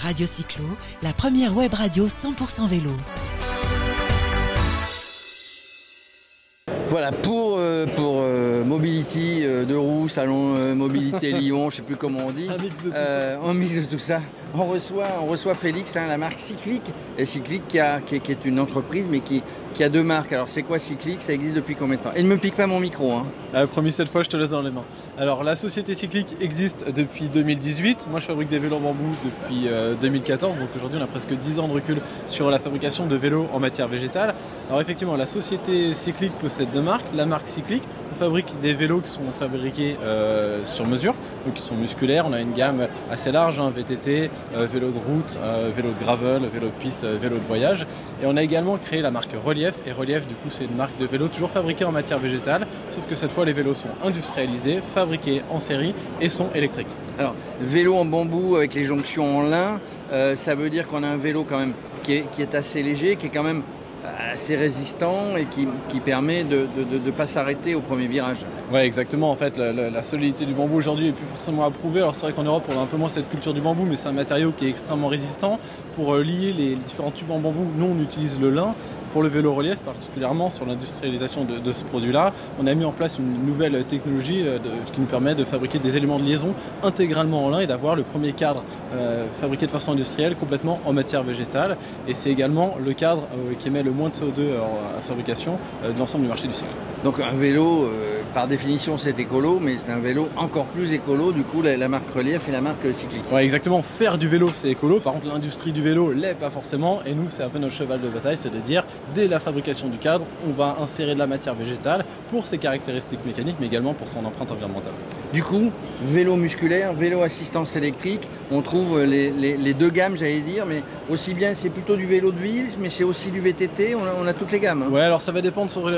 Radio Cyclo, la première web radio 100% vélo. Voilà, pour Mobility de Roux, Salon Mobilité Lyon, je ne sais plus comment on dit. Un mix de tout ça. On reçoit Félix, la marque Cyclic. Et Cyclic qui est une entreprise, mais qui a deux marques. Alors c'est quoi Cyclic? Ça existe depuis combien de temps? Et ne me pique pas mon micro. Promis, cette fois je te laisse dans les mains. Alors la société Cyclic existe depuis 2018. Moi je fabrique des vélos en bambou depuis 2014. Donc aujourd'hui on a presque 10 ans de recul sur la fabrication de vélos en matière végétale. Alors effectivement la société Cyclic possède deux marques. La marque Cyclic, on fabrique des vélos qui sont fabriqués sur mesure, donc qui sont musculaires. On a une gamme assez large, VTT, vélo de route, vélo de gravel, vélo de piste, vélo de voyage. Et on a également créé la marque Relief. Et Relief, du coup, c'est une marque de vélo toujours fabriquée en matière végétale, sauf que cette fois, les vélos sont industrialisés, fabriqués en série et sont électriques. Alors, vélo en bambou avec les jonctions en lin, ça veut dire qu'on a un vélo quand même qui est assez léger, qui est quand même assez résistant et qui permet de ne pas s'arrêter au premier virage. Ouais, exactement. En fait, la solidité du bambou aujourd'hui n'est plus forcément approuvée. Alors c'est vrai qu'en Europe, on a un peu moins cette culture du bambou, mais c'est un matériau qui est extrêmement résistant. Pour lier les différents tubes en bambou, nous on utilise le lin. Pour le vélo relief, particulièrement sur l'industrialisation de ce produit-là, on a mis en place une nouvelle technologie qui nous permet de fabriquer des éléments de liaison intégralement en lin et d'avoir le premier cadre fabriqué de façon industrielle complètement en matière végétale. Et c'est également le cadre qui émet le moins de CO2 à fabrication de l'ensemble du marché du cycle. Donc un vélo, par définition, c'est écolo, mais c'est un vélo encore plus écolo, du coup, la marque Relief et la marque Cyclic. Ouais, exactement. Faire du vélo, c'est écolo. Par contre, l'industrie du vélo l'est pas forcément. Et nous, c'est un peu notre cheval de bataille, c'est de dire, dès la fabrication du cadre, on va insérer de la matière végétale pour ses caractéristiques mécaniques, mais également pour son empreinte environnementale. Du coup, vélo musculaire, vélo assistance électrique, on trouve les deux gammes, j'allais dire, mais aussi bien, c'est plutôt du vélo de ville, mais c'est aussi du VTT, on a toutes les gammes. Ouais, alors ça va dépendre sur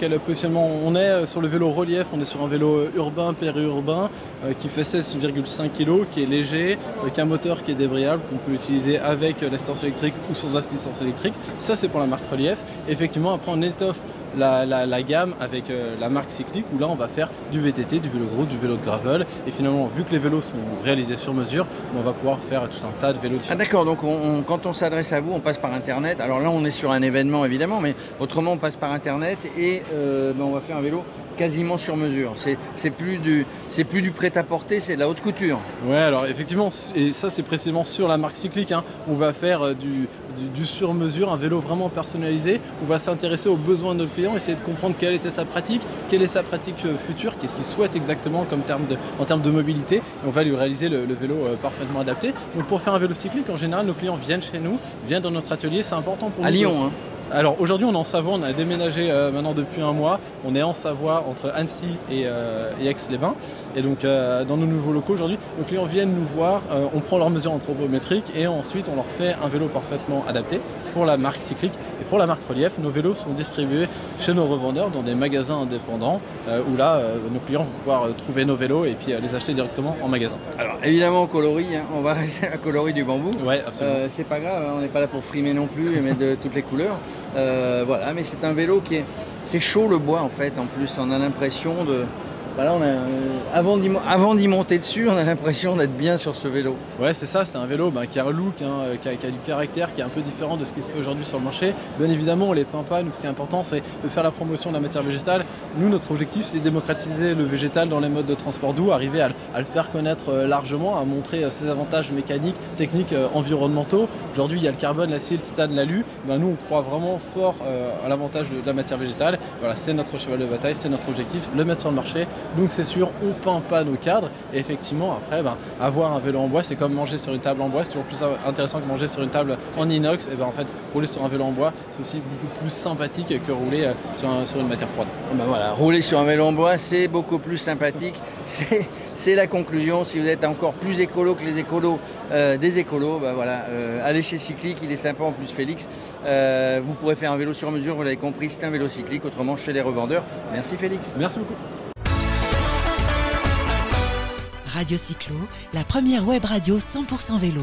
quel positionnement on est. Sur le vélo relief, on est sur un vélo urbain, périurbain, qui fait 16,5 kg, qui est léger, qui a un moteur qui est débrayable, qu'on peut utiliser avec l'assistance électrique ou sans assistance électrique. Ça, c'est pour la marque Relief. Effectivement, après, on étoffe la gamme avec la marque Cyclic, où là on va faire du VTT, du vélo de route, du vélo de gravel, et finalement vu que les vélos sont réalisés sur mesure, on va pouvoir faire tout un tas de vélos différents. Ah d'accord, donc quand on s'adresse à vous, on passe par internet. Alors là on est sur un événement évidemment, mais autrement on passe par internet et on va faire un vélo quasiment sur mesure. C'est plus du prêt-à-porter, c'est de la haute couture. Ouais, alors effectivement, et ça c'est précisément sur la marque Cyclic, on va faire du sur-mesure, un vélo vraiment personnalisé. On va s'intéresser aux besoins de notre client, essayer de comprendre quelle était sa pratique, quelle est sa pratique future, qu'est-ce qu'il souhaite exactement en termes de mobilité. Et on va lui réaliser le vélo parfaitement adapté. Donc pour faire un vélo cyclique, en général, nos clients viennent chez nous, viennent dans notre atelier. C'est important pour nous. À Lyon, Alors aujourd'hui on est en Savoie, on a déménagé maintenant depuis un mois. On est en Savoie entre Annecy et Aix-les-Bains. Et donc dans nos nouveaux locaux aujourd'hui, nos clients viennent nous voir, on prend leurs mesures anthropométriques et ensuite on leur fait un vélo parfaitement adapté pour la marque Cyclic. Et pour la marque Relief, nos vélos sont distribués chez nos revendeurs dans des magasins indépendants où là nos clients vont pouvoir trouver nos vélos et puis les acheter directement en magasin. Alors évidemment coloris, on va rester à coloris du bambou. Ouais, absolument. C'est pas grave, on n'est pas là pour frimer non plus et mettre de toutes les couleurs. Voilà, mais c'est un vélo c'est chaud le bois en fait. En plus, on a l'impression de. Voilà, avant d'y monter dessus, on a l'impression d'être bien sur ce vélo. Ouais, c'est ça, c'est un vélo qui a un look, qui a du caractère, qui est un peu différent de ce qui se fait aujourd'hui sur le marché. Bien évidemment, on les peint pas. Nous, ce qui est important, c'est de faire la promotion de la matière végétale. Nous, notre objectif, c'est de démocratiser le végétal dans les modes de transport doux, arriver à le faire connaître largement, à montrer ses avantages mécaniques, techniques, environnementaux. Aujourd'hui, il y a le carbone, l'acier, le titane, l'alu. Nous, on croit vraiment fort à l'avantage de la matière végétale. Voilà, c'est notre cheval de bataille, c'est notre objectif, le mettre sur le marché. Donc c'est sûr, on peint pas nos cadres. Et effectivement, après, avoir un vélo en bois, c'est comme manger sur une table en bois. C'est toujours plus intéressant que manger sur une table en inox. Et en fait, rouler sur un vélo en bois, c'est aussi beaucoup plus sympathique que rouler sur une matière froide. Voilà, rouler sur un vélo en bois, c'est beaucoup plus sympathique. C'est la conclusion. Si vous êtes encore plus écolo que les écolos des écolos, allez chez Cyclic, il est sympa en plus Félix. Vous pourrez faire un vélo sur mesure, vous l'avez compris, c'est un vélo cyclique, autrement chez les revendeurs. Merci Félix. Merci beaucoup. Radio Cyclo, la première web radio 100% vélo.